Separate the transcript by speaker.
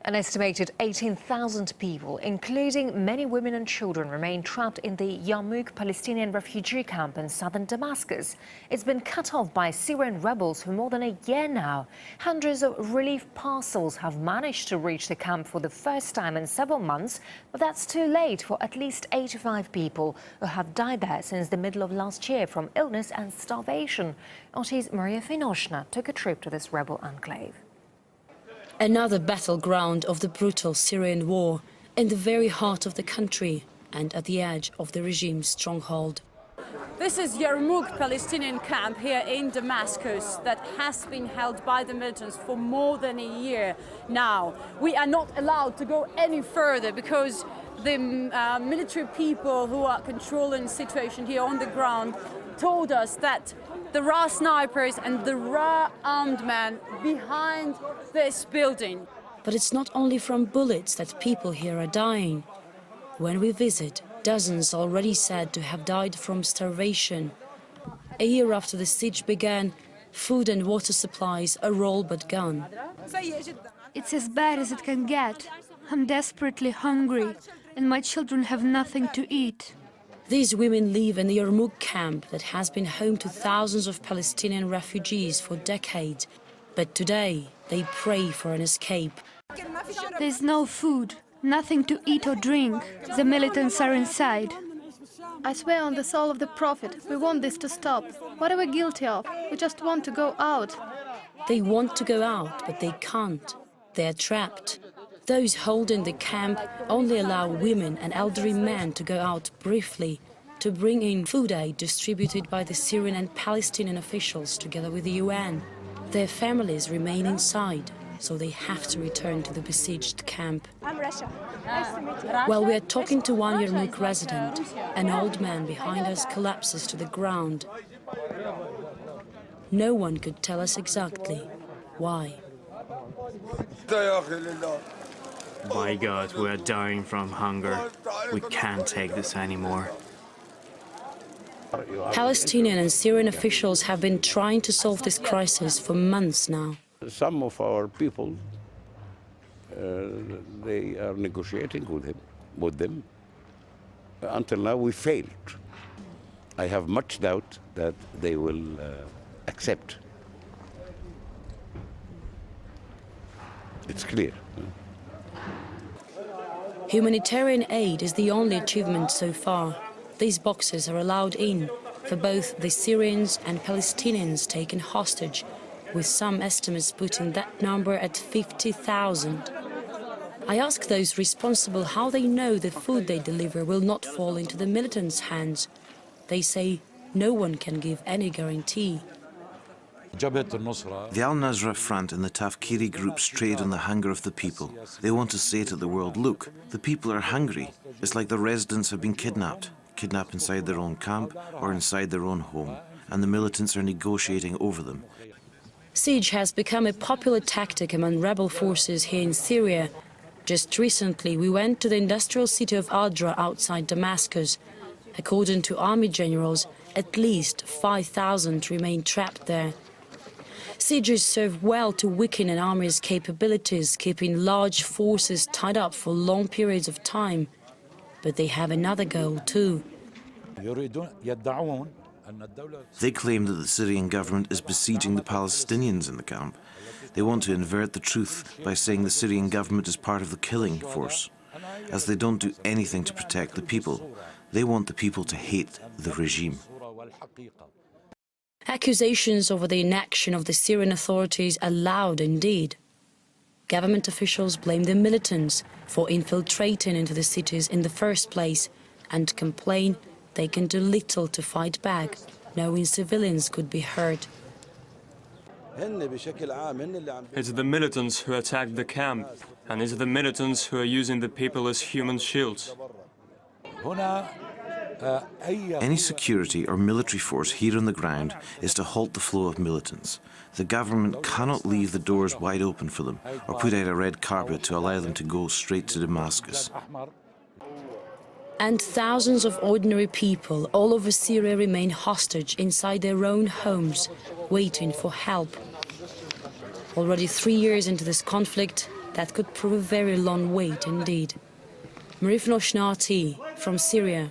Speaker 1: An estimated 18,000 people, including many women and children, remain trapped in the Yarmouk Palestinian refugee camp in southern Damascus. It's been cut off by Syrian rebels for more than a year now. Hundreds of relief parcels have managed to reach the camp for the first time in several months, but that's too late for at least 85 people who have died there since the middle of last year from illness and starvation. RT's Maria Finoshna took a trip to this rebel enclave.
Speaker 2: Another battleground of the brutal Syrian war, in the very heart of the country and at the edge of the regime's stronghold.
Speaker 3: This is Yarmouk Palestinian camp here in Damascus that has been held by the militants for more than a year now. We are not allowed to go any further because the military people who are controlling the situation here on the ground told us that there are snipers and there are armed men behind this building.
Speaker 2: But it's not only from bullets that people here are dying. When we visit, dozens already said to have died from starvation. A year after the siege began, food and water supplies are all but gone.
Speaker 4: It's as bad as it can get. I'm desperately hungry, and my children have nothing to eat.
Speaker 2: These women live in the Yarmouk camp that has been home to thousands of Palestinian refugees for decades. But today, they pray for an escape.
Speaker 4: There's no food, nothing to eat or drink. The militants are inside.
Speaker 5: I swear on the soul of the Prophet, we want this to stop. What are we guilty of? We just want to go out.
Speaker 2: They want to go out, but they can't. They're trapped. Those holding the camp only allow women and elderly men to go out briefly to bring in food aid distributed by the Syrian and Palestinian officials together with the UN. Their families remain inside, so they have to return to the besieged camp. While we are talking to one Yarmouk resident, an old man behind us collapses to the ground. No one could tell us exactly why.
Speaker 6: My God, we are dying from hunger. We can't take this anymore.
Speaker 2: Palestinian and Syrian officials have been trying to solve this crisis for months now.
Speaker 7: Some of our people, they are negotiating with them. Until now, we failed. I have much doubt that they will accept. It's clear.
Speaker 2: Humanitarian aid is the only achievement so far. These boxes are allowed in for both the Syrians and Palestinians taken hostage, with some estimates putting that number at 50,000. I ask those responsible how they know the food they deliver will not fall into the militants' hands. They say no one can give any guarantee.
Speaker 8: The Al-Nusra Front and the Tafkiri groups trade on the hunger of the people. They want to say to the world, look, the people are hungry. It's like the residents have been kidnapped inside their own camp or inside their own home, and the militants are negotiating over them.
Speaker 2: Siege has become a popular tactic among rebel forces here in Syria. Just recently, we went to the industrial city of Adra outside Damascus. According to army generals, at least 5,000 remain trapped there. Sieges serve well to weaken an army's capabilities, keeping large forces tied up for long periods of time. But they have another goal too.
Speaker 8: They claim that the Syrian government is besieging the Palestinians in the camp. They want to invert the truth by saying the Syrian government is part of the killing force. As they don't do anything to protect the people, they want the people to hate the regime.
Speaker 2: Accusations over the inaction of the Syrian authorities are loud indeed. Government officials blame the militants for infiltrating into the cities in the first place and complain they can do little to fight back, knowing civilians could be hurt.
Speaker 9: It's the militants who attacked the camp, and it's the militants who are using the people as human shields.
Speaker 8: Any security or military force here on the ground is to halt the flow of militants. The government cannot leave the doors wide open for them or put out a red carpet to allow them to go straight to Damascus.
Speaker 2: And thousands of ordinary people all over Syria remain hostage inside their own homes, waiting for help. Already 3 years into this conflict, That could prove a very long wait indeed. Marif Noshnati from Syria.